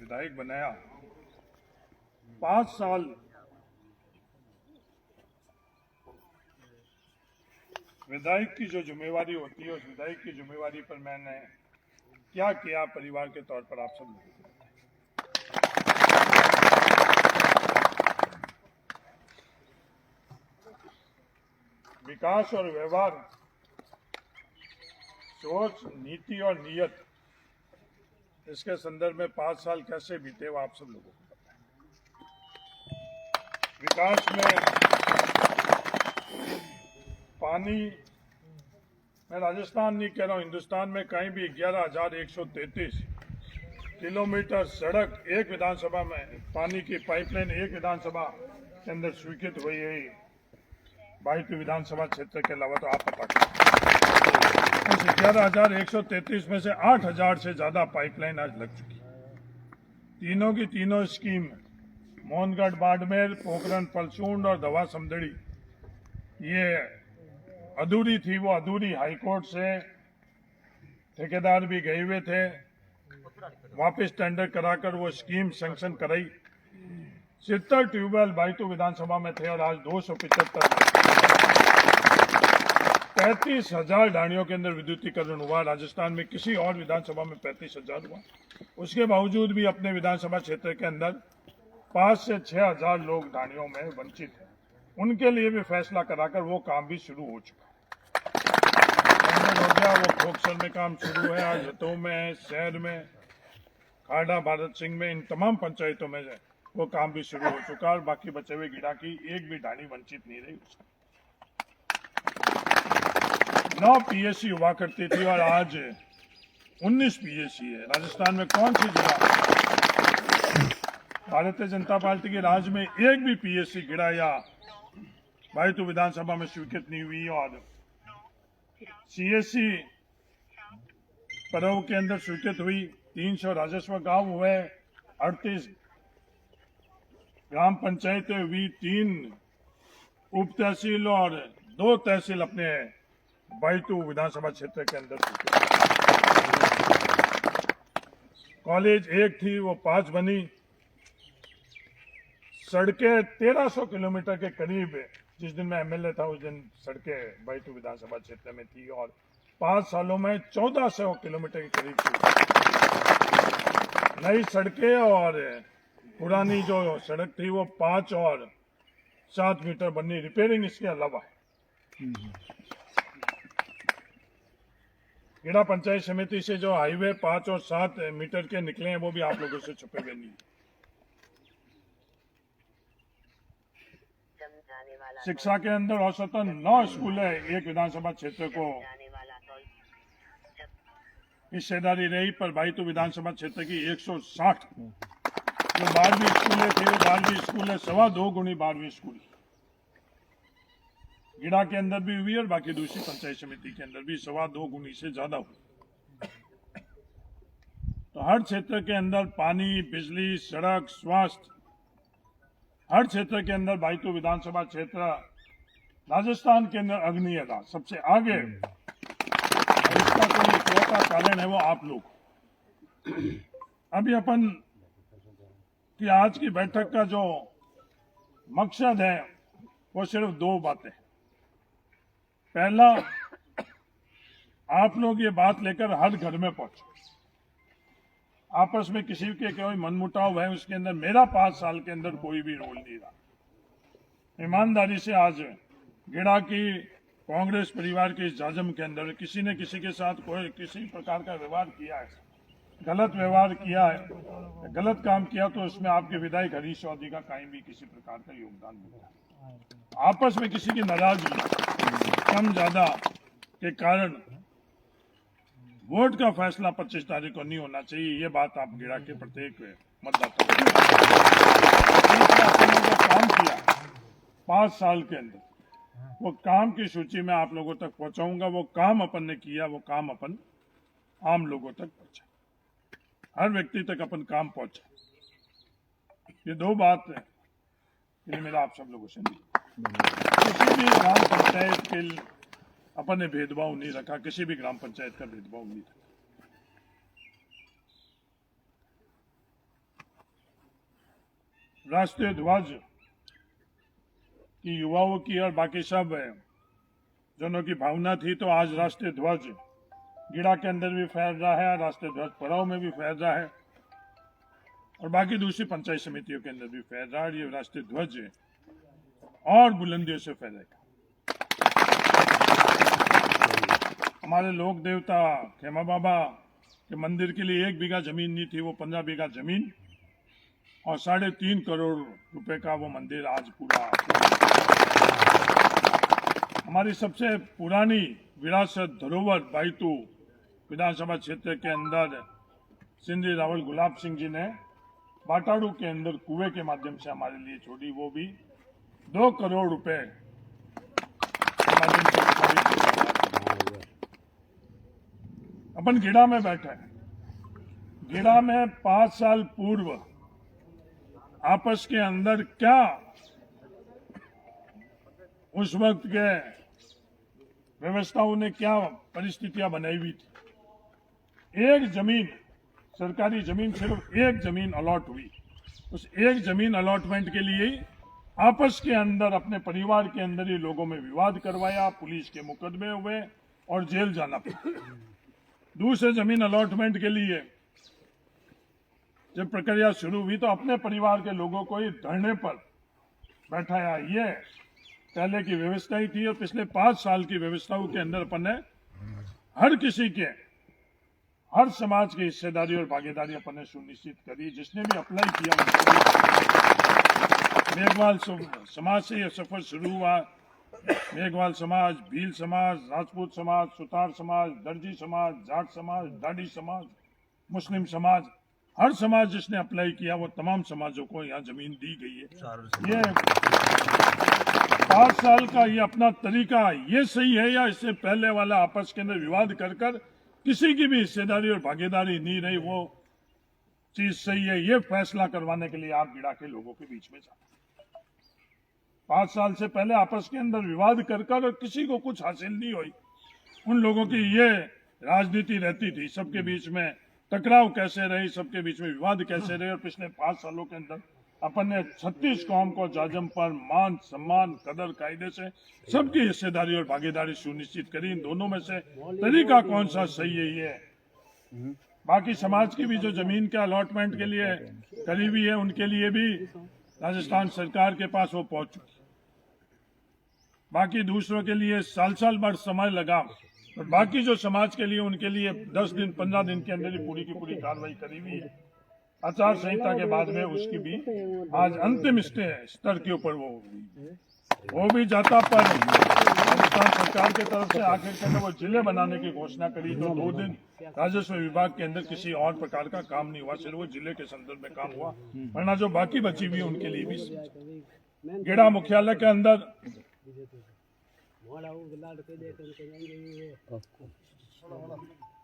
विधायक बनाया, 5 साल विधायक की जो जिम्मेवारी होती है, उस विधायक की जिम्मेवारी पर मैंने क्या किया परिवार के तौर पर आप सब लोगों को बताएं। विकास और व्यवहार, सोच, नीति और नीयत, इसके संदर्भ में 5 साल कैसे बीते वो आप सब लोगों को पता है। विकास में पानी, मैं राजस्थान नहीं कह रहा हूं, हिंदुस्तान में कहीं भी 11,133 किलोमीटर सड़क एक विधानसभा में, पानी की पाइपलाइन एक विधानसभा के अंदर स्वीकृत हुई है। बाईतू विधानसभा क्षेत्र के अलावा तो आप पता करें, उस 11,133 में से 8,000 से ज्यादा पाइपलाइन आज लग चुकी है। तीनों की तीनों स्कीम, मोहनगढ़ बाड़मेर, पोखरण पलसूंड और दवा समदड़ी, ये अधूरी थी। वो अधूरी हाईकोर्ट से ठेकेदार भी गए हुए थे, वापस टेंडर कराकर वो स्कीम सैंक्शन कराई। 70 ट्यूबवेल बाईतू विधानसभा में थे और आज 275 35,000 ढाणियों के अंदर विद्युतीकरण हुआ। राजस्थान में किसी और विधानसभा में 35,000 हुआ। उसके बावजूद भी अपने विधानसभा क्षेत्र के अंदर 5 से 6,000 लोग ढाणियों में वंचित हैं। उनके लिए भी फैसला कराकर वो काम भी शुरू हो चुका है। हो गया, वो खोखसर में काम शुरू है, आज हतों में, शहर में, खाड़ा, भारत सिंह में, इन तमाम पंचायतों में वो काम भी शुरू हो चुका है और बाकी बचे हुए गिड़ा की एक भी ढाणी वंचित नहीं रही। 9 पीएससी हुआ करती थी और आज 19 पीएससी है। राजस्थान में कौन सी जगह भारतीय जनता पार्टी के राज में एक भी पीएससी गिड़ा या बाईतू विधानसभा में स्वीकृत नहीं हुई। और सीएससी पर्व के अंदर स्वीकृत हुई। 300 राजस्व गांव हुए, 38 ग्राम पंचायतें हुई, 3 उप तहसील और 2 तहसील अपने बाईतू विधानसभा क्षेत्र के अंदर। कॉलेज एक थी, वो 5 बनी। सड़कें 1300 किलोमीटर के करीब, जिस दिन मैं एमएलए था उस दिन सड़कें बाईतू विधानसभा क्षेत्र में थी और 5 सालों में 1400 किलोमीटर के करीब थी। नई सड़कें और पुरानी जो सड़क थी वो 5 और 7 मीटर बनी, रिपेयरिंग इसके अलावा है। गिड़ा पंचायत समिति से जो हाईवे 5 और 7 मीटर के निकले हैं वो भी आप लोगों से छुपे हुए नहीं। शिक्षा के अंदर औसतन 9 स्कूल है एक विधानसभा क्षेत्र को हिस्सेदारी रही, पर बाईतू विधानसभा क्षेत्र की 160 जो 12वीं स्कूलें थी, वो 12वीं स्कूलें 2.25 गुनी 12वीं स्कूल गिड़ा के अंदर भी हुई और बाकी दूसरी पंचायत समिति के अंदर भी 2.25 गुनी से ज्यादा हुई। तो हर क्षेत्र के अंदर पानी, बिजली, सड़क, स्वास्थ्य, हर क्षेत्र के अंदर बाईतू विधानसभा क्षेत्र राजस्थान के अंदर अग्रणीय था, सबसे आगे। और इसका कोई इकलौता कारण है वो आप लोग। अभी अपन की आज की बैठक का जो मकसद है वो सिर्फ 2 बातें। पहला, आप लोग ये बात लेकर हर घर में पहुंचो। आपस में किसी के कोई मनमुटाव है उसके अंदर मेरा 5 साल के अंदर कोई भी रोल नहीं रहा। ईमानदारी से आज गिड़ा की कांग्रेस परिवार के इस जाजम के अंदर किसी ने किसी के साथ कोई किसी प्रकार का व्यवहार किया है, गलत व्यवहार किया है, गलत काम किया, तो उसमें आपके विधायक हरीश चौधरी का कहीं भी किसी प्रकार का योगदान नहीं है। आपस में किसी की नाराजगी कम ज्यादा के कारण वोट का फैसला 25 तारीख को नहीं होना चाहिए। ये बात आप गिड़ा के प्रत्येक मतदाता काम किया 5 साल के अंदर, वो काम की सूची में आप लोगों तक पहुंचाऊंगा। वो काम अपन ने किया, वो काम अपन आम लोगों तक पहुंचा, हर व्यक्ति तक अपन काम पहुंचा। ये 2 बात है, ये मेरा आप सब लोगों से नहीं। किसी भी ग्राम पंचायत के अपन ने भेदभाव नहीं रखा, किसी भी ग्राम पंचायत का भेदभाव नहीं रखा। राष्ट्रीय ध्वज की युवाओं की और बाकी सब जनों की भावना थी, तो आज राष्ट्रीय ध्वज गीड़ा के अंदर भी फहर रहा है, राष्ट्रीय ध्वज पड़ाव में भी फहर रहा है और बाकी दूसरी पंचायत समितियों के अंदर भी फहर रहा है। ये राष्ट्रीय ध्वज और बुलंदियों से फहरेगा। हमारे लोक देवता खेमा बाबा के मंदिर के लिए 1 बीघा जमीन नहीं थी, वो 15 बीघा जमीन और 3.5 करोड़ रुपए का वो मंदिर आज पूरा। हमारी सबसे पुरानी विरासत धरोहर बाइतू विधानसभा क्षेत्र के अंदर सिंधी रावल गुलाब सिंह जी ने बाटाड़ू के अंदर कुएं के माध्यम से हमारे लिए छोड़ी, वो भी 2 करोड़ रुपए के माध्यम से। अपन गीड़ा में बैठे हैं। गीड़ा में 5 साल पूर्व आपस के अंदर क्या उस वक्त के व्यवस्थाओं ने क्या परिस्थितियां बनाई हुई थी। एक जमीन, सरकारी जमीन, सिर्फ एक जमीन अलॉट हुई। उस एक जमीन अलॉटमेंट के लिए ही आपस के अंदर अपने परिवार के अंदर ही लोगों में विवाद करवाया, पुलिस के मुकदमे हुए और जेल जाना पड़ा। दूसरे जमीन अलॉटमेंट के लिए जब प्रक्रिया शुरू हुई तो अपने परिवार के लोगों को ही धरने पर बैठाया। ये पहले की व्यवस्था ही थी और पिछले 5 साल की व्यवस्थाओं के अंदर अपन ने हर किसी के, हर समाज की हिस्सेदारी और भागीदारी अपन ने सुनिश्चित करी। जिसने भी अप्लाई किया, मेघवाल समाज से यह सफर शुरू हुआ। मेघवाल समाज, भील समाज, राजपूत समाज, सुतार समाज, दर्जी समाज, जाट समाज, दाढ़ी समाज, मुस्लिम समाज, हर समाज जिसने अप्लाई किया वो तमाम समाजों को यहाँ जमीन दी गई है। ये 5 साल का ये अपना तरीका ये सही है या इससे पहले वाला आपस के अंदर विवाद कर किसी की भी हिस्सेदारी और भागीदारी नहीं रही, वो चीज सही है? ये फैसला करवाने के लिए आप गीड़ा के लोगों के बीच में जाए। 5 साल से पहले आपस के अंदर विवाद कर और किसी को कुछ हासिल नहीं हुई। उन लोगों की ये राजनीति रहती थी, सबके बीच में टकराव कैसे रही, सबके बीच में विवाद कैसे रहे। और पिछले 5 सालों के अंदर अपन ने 36 कौम को जाजम पर मान सम्मान कदर कायदे से सबकी हिस्सेदारी और भागीदारी सुनिश्चित करी। इन दोनों में से तरीका कौन सा सही है? ये बाकी समाज की भी जो जमीन के अलॉटमेंट के लिए करीबी है, उनके लिए भी राजस्थान सरकार के पास वो पहुंच चुकी। बाकी दूसरों के लिए साल भर समय लगा और बाकी जो समाज के लिए, उनके लिए 10 दिन 15 दिन के अंदर ही पूरी की पूरी कार्रवाई करी हुई है। आचार संहिता के बाद में उसकी भी आज अंतिम स्तर के ऊपर वो भी जाता। पर राजस्थान सरकार की तरफ से आखिर के वो जिले बनाने की घोषणा करी तो 2 दिन राजस्व विभाग के अंदर किसी और प्रकार का काम नहीं हुआ, सिर्फ वो जिले के संदर्भ में काम हुआ। वरना जो बाकी बची हुई उनके लिए भी गीड़ा मुख्यालय के अंदर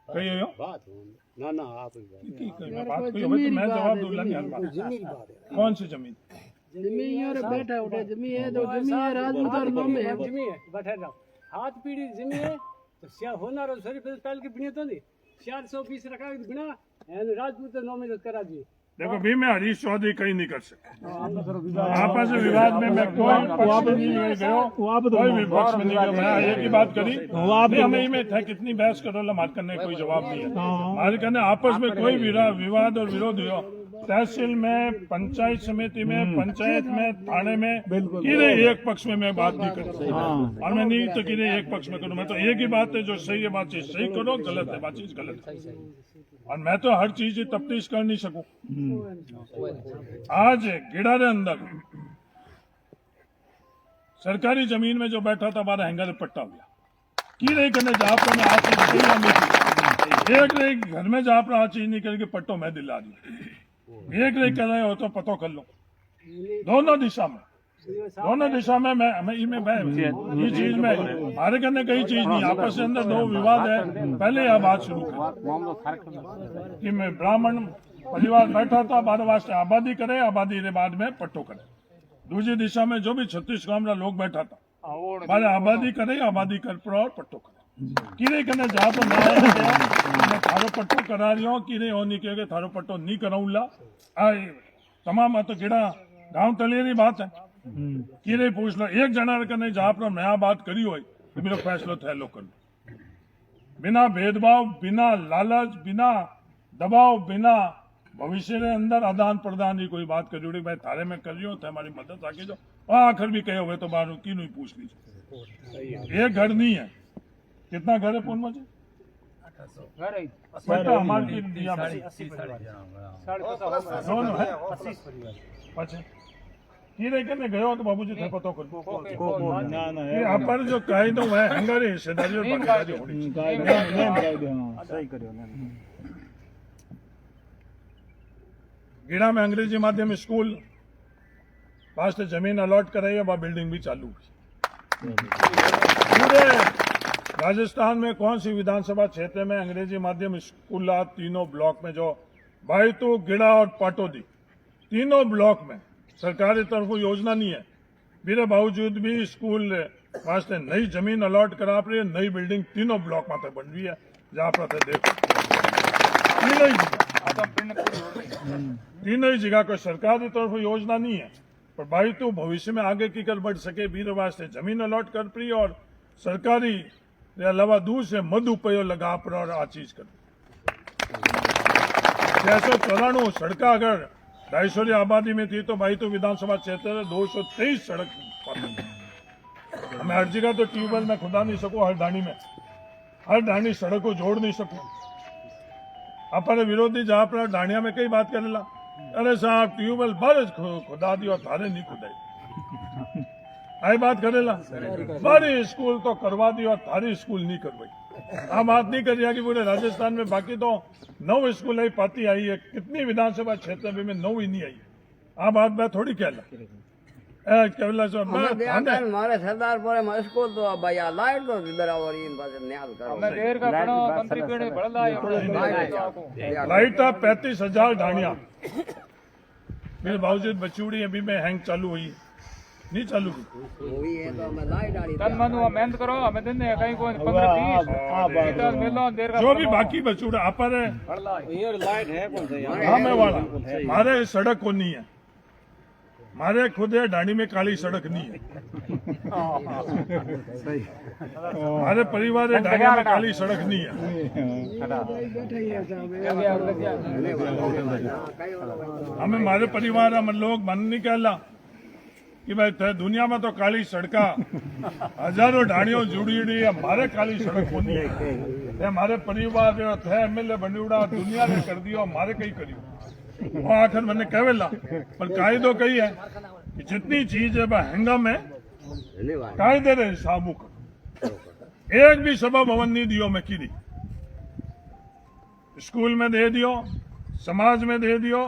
कही ना आप बात कोई हो तो मैं जवाब दूंगा। कौन सी जमीन? जमीन बैठा उठे जमीन है तो जमीन है राजपूत और नाम है जमीन है बैठा जाओ हाथ पीढ़ी जमीन है तो सिया होना रो सरी पहले की बिने तो नहीं 420 रखा बिना राजपूत नाम में करा दी। देखो भी मैं हरीश चौधरी कहीं नहीं कर सकता। आपस में विवाद में मैं कोई विपक्ष में नहीं गया। मैं एक ही बात करी, हमें में था कितनी बहस करो, हमारे करने कोई जवाब नहीं है। हमारे करने आपस में कोई विवाद और विरोध हो, तहसील में, पंचायत समिति में, पंचायत में, थाने में, किसी एक पक्ष में मैं बात नहीं करता और मैं नहीं तो किसी एक पक्ष में करूँ। मैं तो एक ही बात है, जो सही है बात चीज सही करो, गलत है बात चीज गलत है। और मैं तो हर चीज तफ्तीश कर नहीं सकूं। आज गीड़ा के अंदर सरकारी जमीन में जो बैठा था हमारा हैंगर पट्टा हो गया की नहीं करने जहाँ पर मैं आज चीज एक घर में जहाँ पर आज चीज नहीं करके पट्टो मैं दिला दी। एक नहीं कर रहे हो तो पतो कर लो। दोनों दिशा में मैं ये चीज में हमारे करने कई चीज नहीं, आपस के अंदर 2 विवाद है। पहले यह बात शुरू कर कि मैं ब्राह्मण परिवार बैठा था, बार वास्ते आबादी करे, आबादी के बाद में पट्टो करे। दूसरी दिशा में जो भी 36 गांव लोग बैठा था, बारे आबादी करे, आबादी कर पर और पट्टो करे। किरे करने जहाँ तो मैं थारो पट्टो करा रही हूँ, किरे हो नहीं कहे थारो पट्टो नहीं कराऊला। तमाम तो गिड़ा गांव तलिए बात है कि नहीं पूछ लो एक जना कने जहाँ पर मैं आ बात करी हो तो मेरा फैसलो थैलो कर लो बिना भेदभाव बिना लालच बिना दबाव बिना भविष्य के अंदर आदान प्रदान की कोई बात करी भाई थारे में करियो थे हमारी मदद आके जो आखिर भी कहे हुए तो बाहर की नहीं पूछ लीजिए एक घर नहीं है कितना घर है पूर्ण जी हमारी दोनों है अच्छा की रे के गयो तो बाबूजी थे पतो कर ये अपन जो कहे तो वह हंगारी हिस्सेदारी और भागीदारी होनी चाहिए गीड़ा में अंग्रेजी माध्यम स्कूल वास्ते जमीन अलॉट कराई है वह बिल्डिंग भी चालू हुई पूरे राजस्थान में कौन सी विधानसभा क्षेत्र में अंग्रेजी माध्यम स्कूल तीनों ब्लॉक में जो बायतू गिड़ा और पाटोदी तीनों ब्लॉक में सरकारी तरफ योजना नहीं है मेरे बावजूद भी स्कूल वास्ते नई जमीन अलॉट करा रही है नई बिल्डिंग तीनों ब्लॉक में बन रही है जहाँ पर देखो तीनों ही जगह कोई सरकारी तरफ योजना नहीं है पर भाई तो भविष्य में आगे की कर बढ़ सके वीर वास्ते जमीन अलॉट कर पड़ी और सरकारी के अलावा दूसरे मध उपयो लगा पर और आ चीज कर 694 सड़का अगर 250 की आबादी में थी तो भाई तो विधानसभा क्षेत्र 223 सड़क हमें हर जगह तो ट्यूबवेल में खुदा नहीं सको हर ढाणी सड़क को जोड़ नहीं सको अपने विरोधी जहाँ पर ढाणिया में कई बात करेला अरे साहब ट्यूबवेल बार खुदा दी और थारे नहीं खुदाई आई बात करेला बारी स्कूल तो करवा दी और थारी स्कूल नहीं करवाई आप बात नहीं करिए कि पूरे राजस्थान में बाकी तो 9 स्कूल आई पाती आई है कितनी विधानसभा क्षेत्र में 9 ही नहीं आई आप बात मैं थोड़ी कहला मारे सरदार पर स्कूल तो भाई लाइट तो बराबर इन पास न्याल करो लाइट 35,000 ढाणिया मेरे बावजूद बचूड़ी अभी में हैंग चालू हुई नहीं चालू हुई है तो मैं लाइट डाली तन मनु मेहनत करो हमें दिन ने कहीं कोई 15-20 मिलो देर का जो भी बाकी बचूड़ा अपर ये लाइट है कौन सा हमें वाला हमारे सड़क को नहीं है हमारे खुद है ढाणी में काली सड़क नहीं है हमारे परिवार है ढाणी में काली सड़क नहीं है हमें हमारे परिवार हम लोग मन नहीं कहला कि भाई थे दुनिया में तो काली सड़का हजारों ढाणियों जुड़ी हुई हमारे काली सड़क को नहीं है हमारे परिवार थे एमएलए बनियोड़ा दुनिया ने कर दियो हमारे कई करियो वो आखिर मैंने कहेला पर कायदो कही है कि जितनी चीज है वह हंगाम है कायदे रे हिसाबों का एक भी सभा भवन नहीं दियो मैं की स्कूल में दे दियो समाज में दे दियो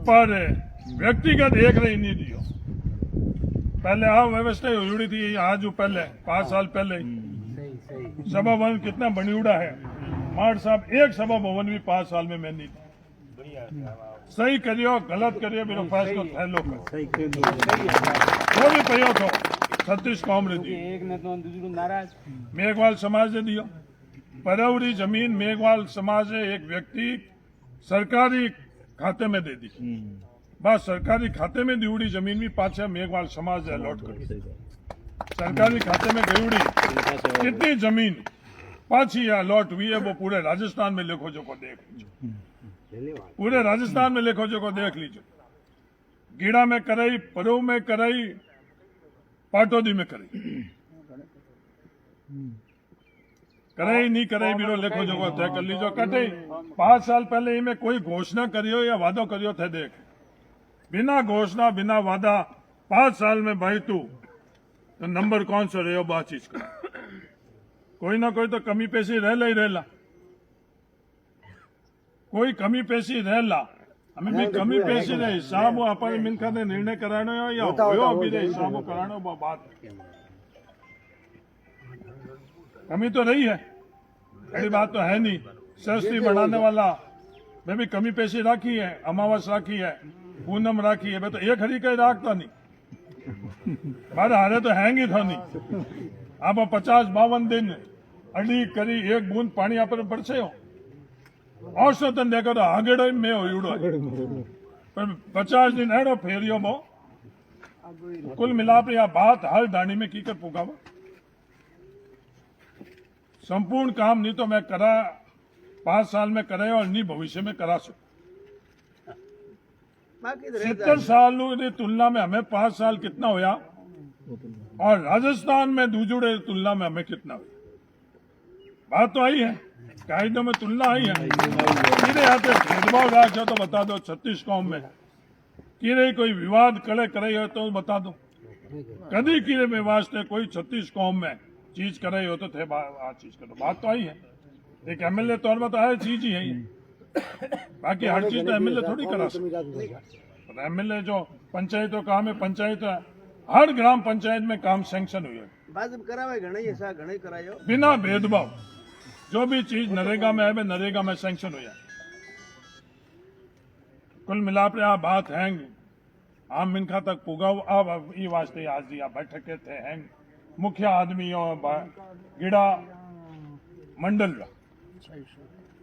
पर व्यक्तिगत एक नहीं दियो पहले आ व्यवस्था जुड़ी थी आज जो पहले 5 साल पहले सभा भवन कितना बनियोड़ा है मार साहब एक सभा भवन भी 5 साल में मैं नहीं सही करियो गलत करियो मेरा फैसला थैलो जो भी पयो तो 36 कामरे दी एक ने तो दूसरो नाराज मेघवाल समाज ने दियो परवरी जमीन मेघवाल समाज ने एक व्यक्ति सरकारी खाते में दे दी बस सरकारी खाते में दिवड़ी जमीन भी पाछा मेघवाल समाज ने अलॉट कर सरकारी खाते में गयुड़ी कितनी जमीन पाछी अलॉट हुई है वो पूरे राजस्थान में लिखो जो को देख लीजिए पूरे राजस्थान में लिखो जो को देख लीजिए गीड़ा में कराई परव में कराई पाटोदी में कराई कराई नहीं कराई बिरो लिखो जो को तय कर लीजिए कटे 5 साल पहले इनमें कोई घोषणा करियो या वादो करियो थे देख बिना घोषणा बिना वादा 5 साल में भाई तू तो नंबर कौन सा रहे बात चीज का कोई ना कोई तो कमी पेशी रहला ही रहला कोई कमी पेशी रहला हमें भी कमी पेशी रहे हिसाब अपन मिनखा ने निर्णय कराना हो या होयो अभी रे हिसाब कराना वो बात कमी तो रही है बड़ी बात तो है नहीं सस्ती बढ़ाने वाला मैं भी कमी पेशी राखी है अमावस राखी है पूनम राखी है मैं तो एक हरी कहीं राखता नहीं मारे हारे तो हैंग ही था नहीं आप 50-52 दिन अड़ी करी एक बूंद पानी आप बरसे हो औसतन देखो तो आगेड़ो में हो पर 50 दिन हेड़ो फेरियो मो कुल मिलाप या बात हर दानी में की कर पुगावा संपूर्ण काम नहीं तो मैं करा 5 साल में करे और नहीं भविष्य में करा सो 70 साल की तुलना में हमें 5 साल कितना होया और राजस्थान में दूजुड़े तुलना में हमें कितना हुआ बात तो आई है कायदों में तुलना आई है किरे आते भेदभाव राख्यो तो बता दो 36 कौम में किरे कोई विवाद करे करे हो तो बता दो कभी किरे में वास्ते कोई 36 कौम में चीज करे हो तो थे आ चीज करो बात तो आई है एक एमएलए तौर पर तो हर चीज ही है ये। बाकी हर चीज तो एमएलए थोड़ी करा सकते एमएलए जो पंचायतों काम है पंचायत हर ग्राम पंचायत में काम सैंक्शन हुई है बिना भेदभाव जो भी चीज नरेगा में है वे नरेगा में सैंक्शन हुई है कुल मिलाप आ बात हैंग आम मिनखा तक पुगाव अब ई वास्ते आज दिया बैठक के थे हैंग मुख्य आदमियों गिड़ा मंडल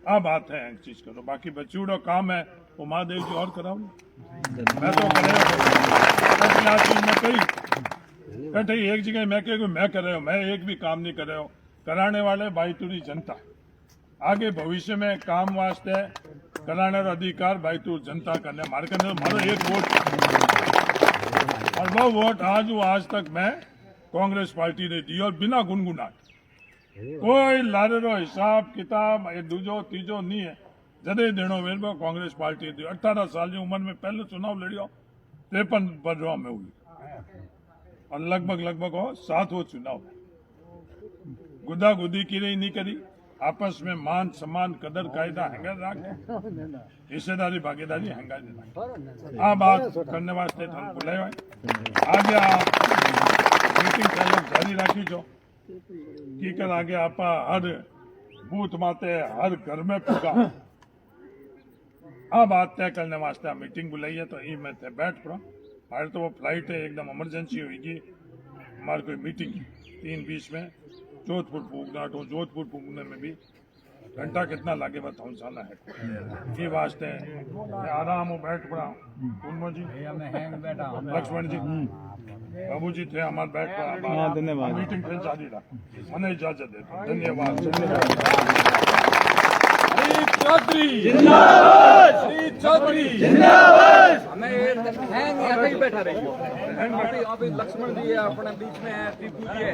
आ बात है हैंग चीज करो बाकी बचूड़ो काम है वो महादेव जी और कराओ मैं तो करे चीज में कही कटे एक जगह मैं कह मैं कर रहे हो मैं एक भी काम नहीं कर रहे हो कराने वाले बाईतुरी जनता आगे भविष्य में काम वास्ते कराने का अधिकार बाईतुर जनता करने मारे करने मारो एक वोट और वो वोट आज तक मैं कांग्रेस पार्टी ने दी और बिना गुनगुनाट कोई लारेरो हिसाब किताब ये दूजो तीजो नहीं है जदे देनो वेरबो कांग्रेस पार्टी दी 18 साल की उम्र में पहले चुनाव लड़ियो 53 बरवा में हुई और लगभग 7वां चुनाव गुदा गुदी की रही नहीं करी आपस में मान सम्मान कदर कायदा हैंगा राख हिस्सेदारी भागीदारी हैंगा आ बात करने वास्ते थाने बुलायो आगे मीटिंग चालू जारी राखी जो की कर आगे आपा हर बूथ माते हर घर में पुगा आ बात तय करने वास्ते मीटिंग बुलाई है तो ई में थे बैठ पड़ा हमारे तो वो फ्लाइट है एकदम इमरजेंसी हुई हमारी कोई मीटिंग 3:20 में जोधपुर पूगना तो जोधपुर पूगने में भी घंटा कितना लागे बताऊं साला है ये वास्ते आराम हो बैठ पड़ा उनमो जी लक्ष्मण जी बाबू जी थे हमारे बैठ पड़ा धन्यवाद मीटिंग फिर जारी रहा मैंने इजाजत देता हूँ धन्यवाद चौधरी चौधरी हमें बैठा रही हो अभी लक्ष्मण जी अपने बीच में टीपू जी है